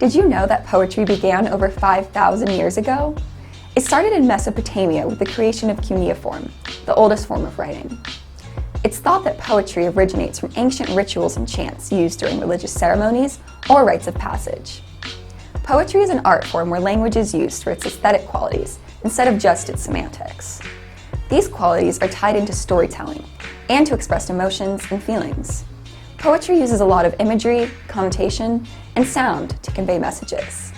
Did you know that poetry began over 5,000 years ago? It started in Mesopotamia with the creation of cuneiform, the oldest form of writing. It's thought that poetry originates from ancient rituals and chants used during religious ceremonies or rites of passage. Poetry is an art form where language is used for its aesthetic qualities instead of just its semantics. These qualities are tied into storytelling and to express emotions and feelings. Poetry uses a lot of imagery, connotation, and sound to convey messages.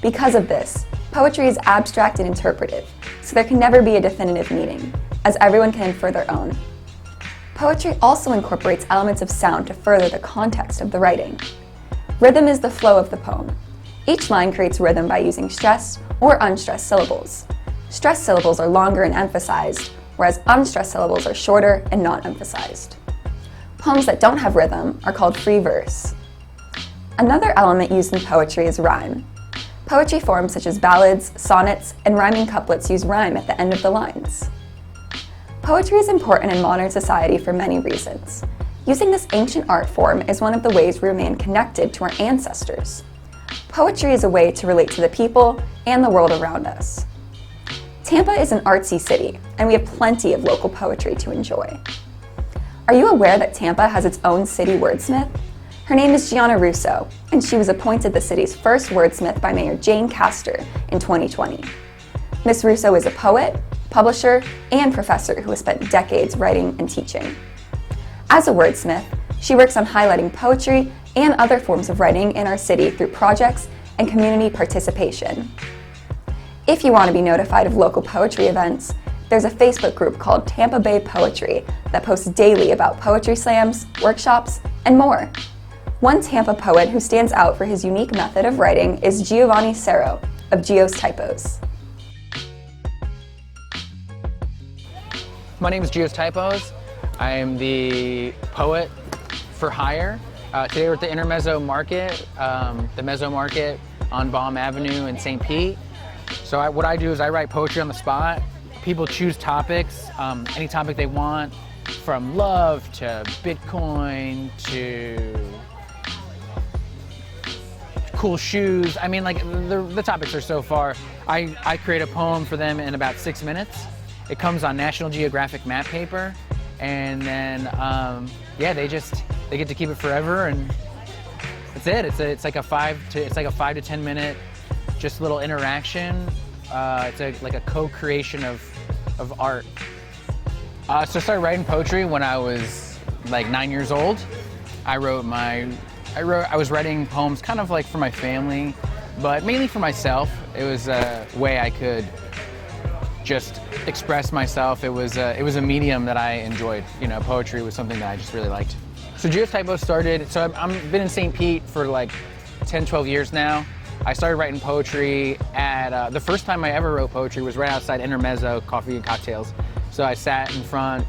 Because of this, poetry is abstract and interpretive, so there can never be a definitive meaning, as everyone can infer their own. Poetry also incorporates elements of sound to further the context of the writing. Rhythm is the flow of the poem. Each line creates rhythm by using stressed or unstressed syllables. Stressed syllables are longer and emphasized, whereas unstressed syllables are shorter and not emphasized. Poems that don't have rhythm are called free verse. Another element used in poetry is rhyme. Poetry forms such as ballads, sonnets, and rhyming couplets use rhyme at the end of the lines. Poetry is important in modern society for many reasons. Using this ancient art form is one of the ways we remain connected to our ancestors. Poetry is a way to relate to the people and the world around us. Tampa is an artsy city, and we have plenty of local poetry to enjoy. Are you aware that Tampa has its own city wordsmith? Her name is Giovanni Cerro, and she was appointed the city's first wordsmith by Mayor Jane Castor in 2020. Ms. Russo is a poet, publisher, and professor who has spent decades writing and teaching. As a wordsmith, she works on highlighting poetry and other forms of writing in our city through projects and community participation. If you want to be notified of local poetry events, there's a Facebook group called Tampa Bay Poetry that posts daily about poetry slams, workshops, and more. One Tampa poet who stands out for his unique method of writing is Giovanni Cerro of Gio's Typos. My name is Gio's Typos. I am the poet for hire. Today we're at the Intermezzo Market, the Mezzo Market on Baum Avenue in St. Pete. So what I do is I write poetry on the spot. People choose topics, any topic they want, from love to Bitcoin to cool shoes. I mean, like the topics are so far. I create a poem for them in about 6 minutes. It comes on National Geographic map paper, and then yeah, they get to keep it forever, and that's it. It's like a 5 to 10 minute just little interaction. It's like a co-creation of art. So I started writing poetry when I was like 9 years old. I was writing poems kind of like for my family, but mainly for myself. It was a way I could just express myself. It was a medium that I enjoyed. You know, poetry was something that I just really liked. So Gio's Typos started, so I've been in St. Pete for like 10, 12 years now. I started writing poetry at, the first time I ever wrote poetry was right outside Intermezzo Coffee and Cocktails. So I sat in front.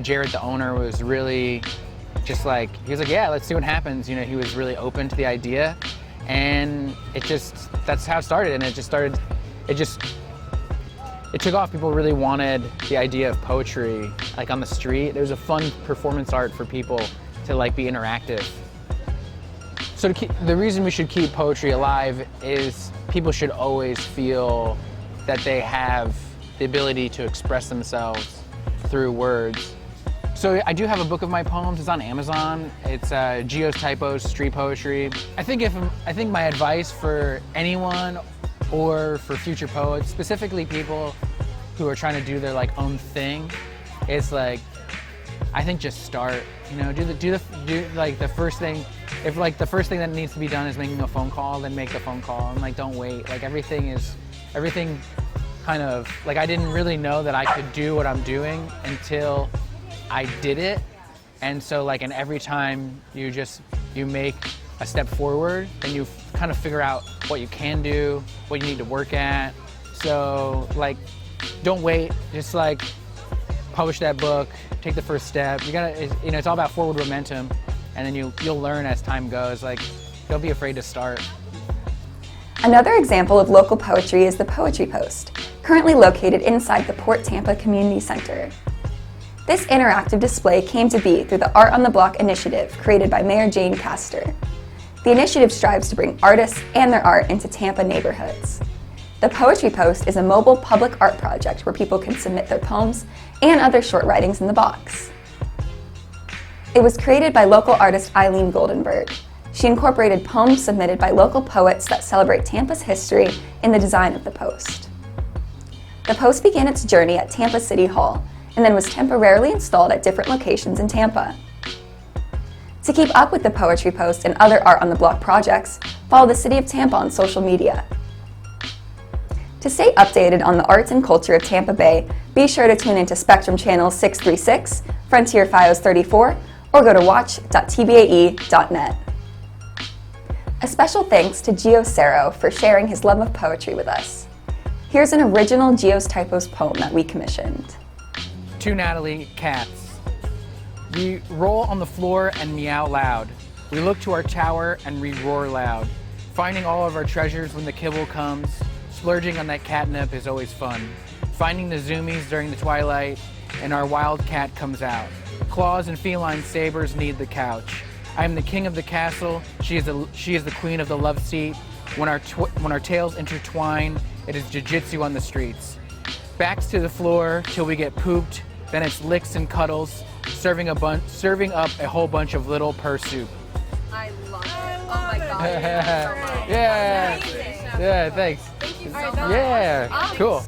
Jared, the owner, was really just like, he was like, yeah, let's see what happens. You know, he was really open to the idea, and that's how it started. And it took off. People really wanted the idea of poetry, like on the street. There was a fun performance art for people to like be interactive. So the reason we should keep poetry alive is people should always feel that they have the ability to express themselves through words. So I do have a book of my poems. It's on Amazon. It's Gio's Typos Street Poetry. I think my advice for anyone or for future poets, specifically people who are trying to do their like own thing, is like, I think just start. You know, do like the first thing. If like the first thing that needs to be done is making a phone call, then make the phone call, and like don't wait. Like everything kind of like, I didn't really know that I could do what I'm doing until I did it. And so like, and every time you make a step forward, then you kind of figure out what you can do, what you need to work at. So like, don't wait, just like publish that book, take the first step. You gotta, you know, it's all about forward momentum, and then you'll learn as time goes. Like, don't be afraid to start. Another example of local poetry is the Poetry Post, currently located inside the Port Tampa Community Center. This interactive display came to be through the Art on the Block initiative created by Mayor Jane Castor. The initiative strives to bring artists and their art into Tampa neighborhoods. The Poetry Post is a mobile public art project where people can submit their poems and other short writings in the box. It was created by local artist Eileen Goldenberg. She incorporated poems submitted by local poets that celebrate Tampa's history in the design of the post. The post began its journey at Tampa City Hall and then was temporarily installed at different locations in Tampa. To keep up with the Poetry Post and other Art on the Block projects, follow the City of Tampa on social media. To stay updated on the arts and culture of Tampa Bay, be sure to tune into Spectrum Channel 636, Frontier Fios 34, or go to watch.tbae.net. A special thanks to Giovanni Cerro for sharing his love of poetry with us. Here's an original Gio's Typos poem that we commissioned. To Natalie, cats. We roll on the floor and meow loud. We look to our tower and we roar loud. Finding all of our treasures when the kibble comes. Splurging on that catnip is always fun. Finding the zoomies during the twilight, and our wild cat comes out. Claws and feline sabers need the couch. I am the king of the castle, she is the queen of the love seat. When our tails intertwine, it is jiu-jitsu on the streets. Backs to the floor till we get pooped, then it's licks and cuddles, serving up a whole bunch of little purr soup. I love it. Oh my god. Yeah, thanks. Thank you so much. Yeah, cool.